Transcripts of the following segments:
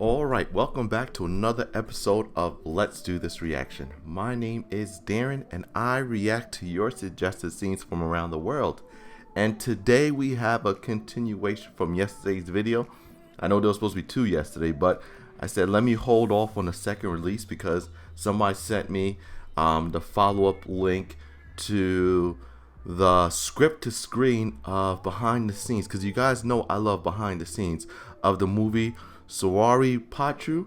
Alright, welcome back to another episode of Let's Do This Reaction. My name is Darren and I react to your suggested scenes from around the world. And today we have a continuation from yesterday's video. I know there was supposed to be two yesterday, but I said let me hold off on the second release because somebody sent me the follow-up link to the script to screen of behind the scenes, because you guys know I love behind the scenes of the movie Soorarai Pottru.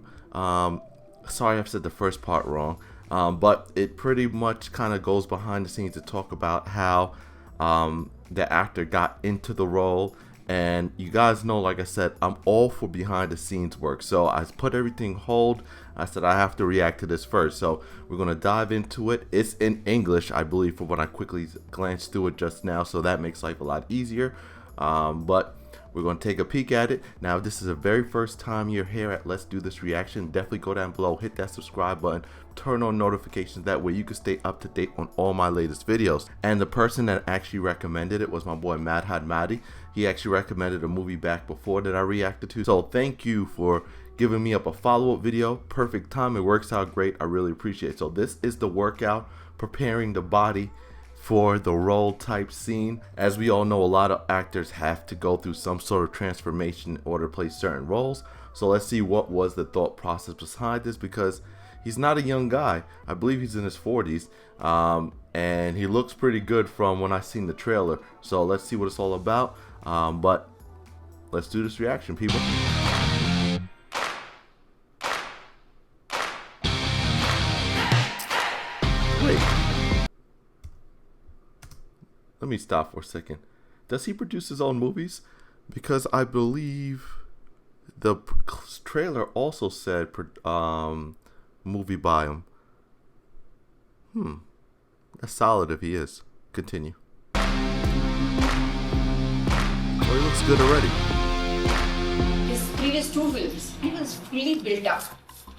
Sorry I've said the first part wrong, but it pretty much kind of goes behind the scenes to talk about how the actor got into the role. And you guys know, like I said, I'm all for behind the scenes work, so I put everything hold. I said I have to react to this first, so we're gonna dive into it. It's in English, I believe, from what I quickly glanced through it just now, so that makes life a lot easier. But we're going to take a peek at it. Now, if this is the very first time you're here at Let's Do This Reaction, definitely go down below, hit that subscribe button, turn on notifications. That way you can stay up to date on all my latest videos. And the person that actually recommended it was my boy Mad Had Maddie. He actually recommended a movie back before that I reacted to. So thank you for giving me up a follow-up video. Perfect time. It works out great. I really appreciate it. So this is the workout, preparing the body for the role type scene. As we all know, a lot of actors have to go through some sort of transformation in order to play certain roles. So let's see what was the thought process behind this, because he's not a young guy. I believe he's in his 40s, and he looks pretty good from when I seen the trailer. So let's see what it's all about. But let's do this reaction, people. Wait. Let me stop for a second. Does he produce his own movies? Because I believe the trailer also said movie by him. That's solid if he is. Continue. Oh, he looks good already. His previous two films, he was fully built up.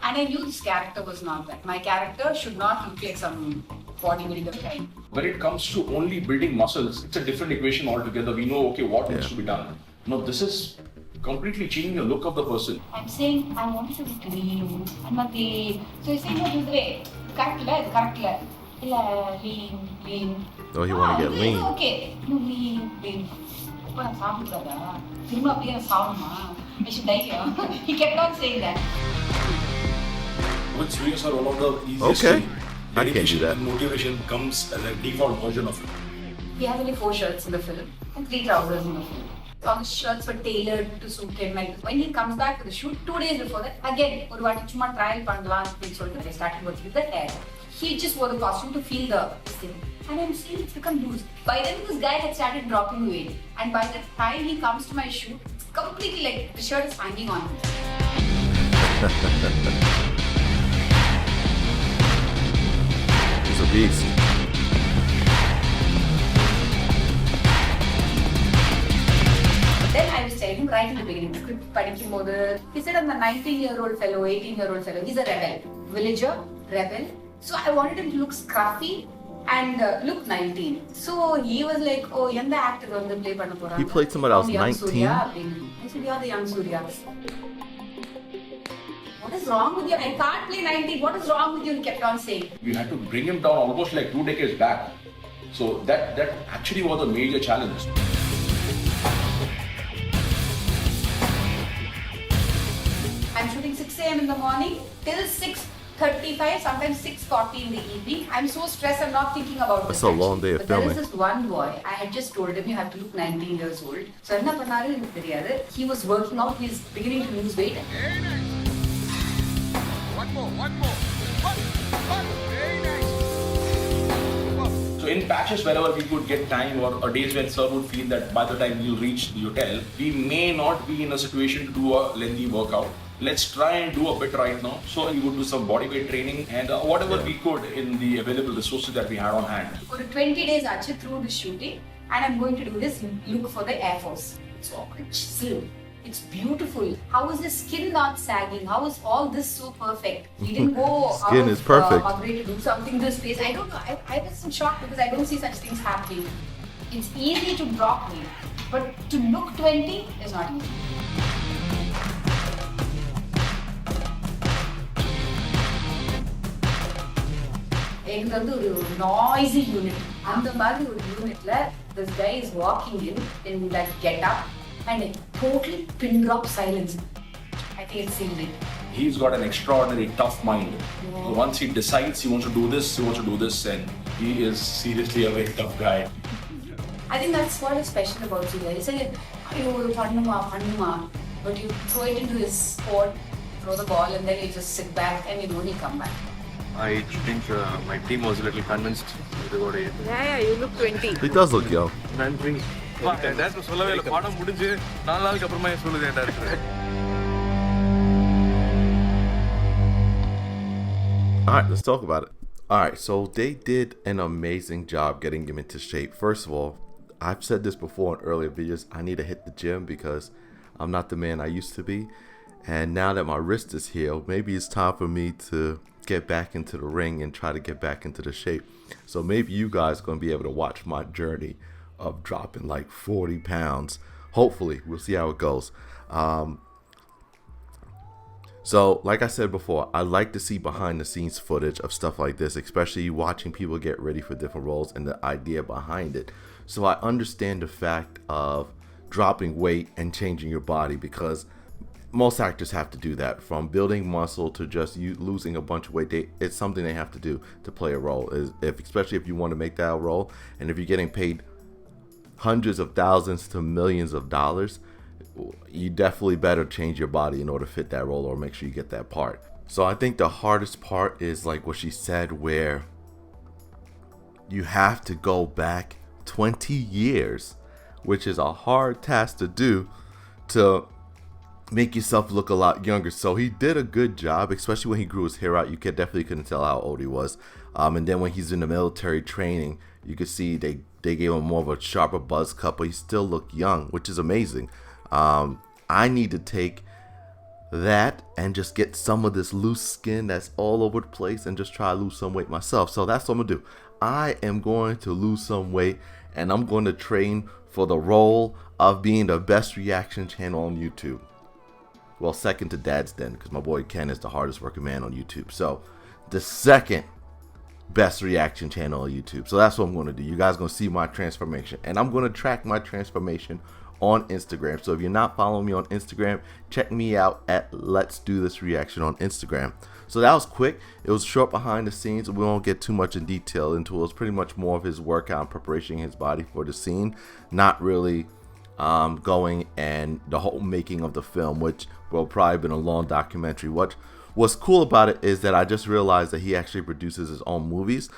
And I knew this character was not that. My character should not look like some bodybuilder kind. When it comes to only building muscles, it's a different equation altogether. We know, okay, what needs to be done. No, this is completely changing the look of the person. I'm saying, I want to be lean. I'm not lean. So he's saying, no, this way. Correct. Lean. Oh, he want to get lean. Okay. No, lean. I should die here. He kept on saying that. With Suriya sir, one of the easiest Okay. thing, I can't do that. and motivation comes as a default version of it. He has only 4 shirts in the film and 3 trousers in the film. All the shirts were tailored to suit him, and when he comes back to the shoot 2 days before that, again, trial I started working with the hair. He just wore the costume to feel the thing. And I'm seeing it's become loose. By then this guy had started dropping weight, and by the time he comes to my shoot, it's completely like the shirt is hanging on him. He's a beast. Then I was telling him right in the beginning, script padikkum podu, he said I'm a 19-year-old fellow, 18-year-old fellow. He's a rebel, villager, rebel. So I wanted him to look scruffy and look 19. So he was like, oh, yanda actor vandu play panna poranga. He played somebody else 19. I said, you're the young Suriya. What is wrong with you? I can't play 19. What is wrong with you? He kept on saying. We had to bring him down almost like 2 decades back. So that actually was a major challenge. I'm shooting 6 a.m. in the morning till 6:35, sometimes 6:40 in the evening. I'm so stressed, I'm not thinking about this. That's a long day of but filming. There is this one boy, I had just told him you have to look 19 years old. So he was working out, he's beginning to lose weight. Very nice. One more. Very nice. So in patches wherever we could get time, or days when sir would feel that by the time you reach the hotel, we may not be in a situation to do a lengthy workout. Let's try and do a bit right now. So we would do some bodyweight training and whatever we could in the available resources that we had on hand. For 20 days actually through the shooting, and I'm going to do this look for the Air Force. It's all chisel. It's beautiful. How is the skin not sagging? How is all this so perfect? We didn't go Skin is perfect. Out to do something this place. I don't know. I was in shock because I don't see such things happening. It's easy to drop weight, but to look 20 is not easy. எங்களுக்கு வந்து ஒரு noisy unit. அந்த மாதிரி ஒரு unitல this guy is walking in like get up and a totally pin drop silence. I think it's sealed it. He's got an extraordinary tough mind. So once he decides he wants to do this, and he is seriously a very tough guy. I think that's what is special about Sudha. It's like, "Ayo, pannuma," but you throw it into his court, throw the ball, and then you just sit back and you know he'll come back. I think my team was a little convinced about it. Yeah, you look 20. He does look young. Nandri. Director சொல்லவே இல்லை படம் முடிஞ்சு 4 நாளுக்கு அப்புறமா சொல்லுது director. Alright, let's talk about it. Alright, so they did an amazing job getting him into shape. First of all, I've said this before in earlier videos, I need to hit the gym because I'm not the man I used to be. And now that my wrist is healed, maybe it's time for me to get back into the ring and try to get back into the shape. So maybe you guys are going to be able to watch my journey of dropping like 40 pounds. Hopefully, we'll see how it goes. So, like I said before, I like to see behind the scenes footage of stuff like this, especially watching people get ready for different roles and the idea behind it. So I understand the fact of dropping weight and changing your body because most actors have to do that. From building muscle to just you losing a bunch of weight, it's something they have to do to play a role. Especially if you want to make that role, and if you're getting paid hundreds of thousands to millions of dollars, you definitely better change your body in order to fit that role or make sure you get that part. So I think the hardest part is like what she said, where you have to go back 20 years, which is a hard task to do to make yourself look a lot younger. So he did a good job, especially when he grew his hair out. You definitely couldn't tell how old he was. And then when he's in the military training, you could see they gave him more of a sharper buzz cut, but he still looked young, which is amazing. I need to take that and just get some of this loose skin that's all over the place and just try to lose some weight myself. So that's what I'm gonna do. I am going to lose some weight and I'm going to train for the role of being the best reaction channel on YouTube. Well, second to Dad's Den, because my boy Ken is the hardest working man on YouTube. So the second best reaction channel on YouTube. So that's what I'm going to do. You guys are going to see my transformation, and I'm going to track my transformation on Instagram. So if you're not following me on Instagram, check me out at Let's Do This Reaction on Instagram. So that was quick. It was short behind the scenes. We won't get too much in detail into it. It was pretty much more of his workout and preparation his body for the scene, not really going and the whole making of the film, which will probably been a long documentary. What's cool about it is that I just realized that he actually produces his own movies,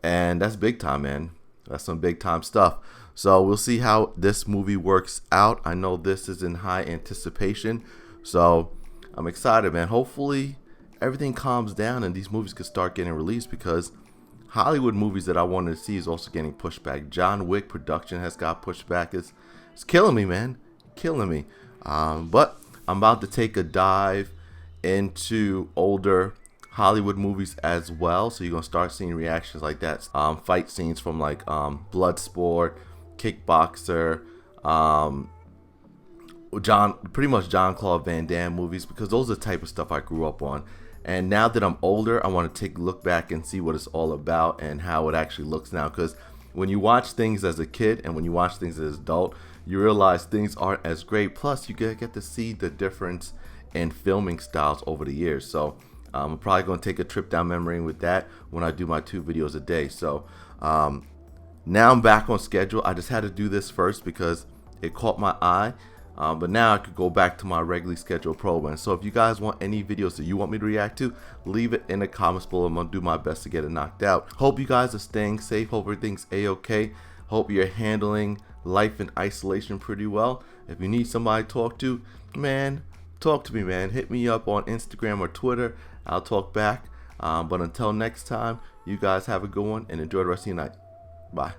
and that's big time, man. That's some big time stuff. So we'll see how this movie works out. I know this is in high anticipation, so I'm excited, man. Hopefully everything calms down and these movies can start getting released, because Hollywood movies that I wanted to see is also getting pushed back. John Wick production has got pushed back. It's killing me, man. Killing me. But I'm about to take a dive into older Hollywood movies as well. So you're going to start seeing reactions like that. Fight scenes from like Bloodsport, Kickboxer, pretty much Jean-Claude Van Damme movies, because those are the type of stuff I grew up on. And now that I'm older, I want to take a look back and see what it's all about and how it actually looks now. Because when you watch things as a kid and when you watch things as an adult, you realize things aren't as great. Plus, you get to see the difference in filming styles over the years. So I'm probably going to take a trip down memory lane with that when I do my 2 videos a day. So now I'm back on schedule. I just had to do this first because it caught my eye. But now I could go back to my regularly scheduled program. So if you guys want any videos that you want me to react to, leave it in the comments below. I'm going to do my best to get it knocked out. Hope you guys are staying safe. Hope everything's a-okay. Hope you're handling life in isolation pretty well. If you need somebody to talk to, man, talk to me, man. Hit me up on Instagram or Twitter. I'll talk back. But until next time, you guys have a good one and enjoy the rest of your night. Bye.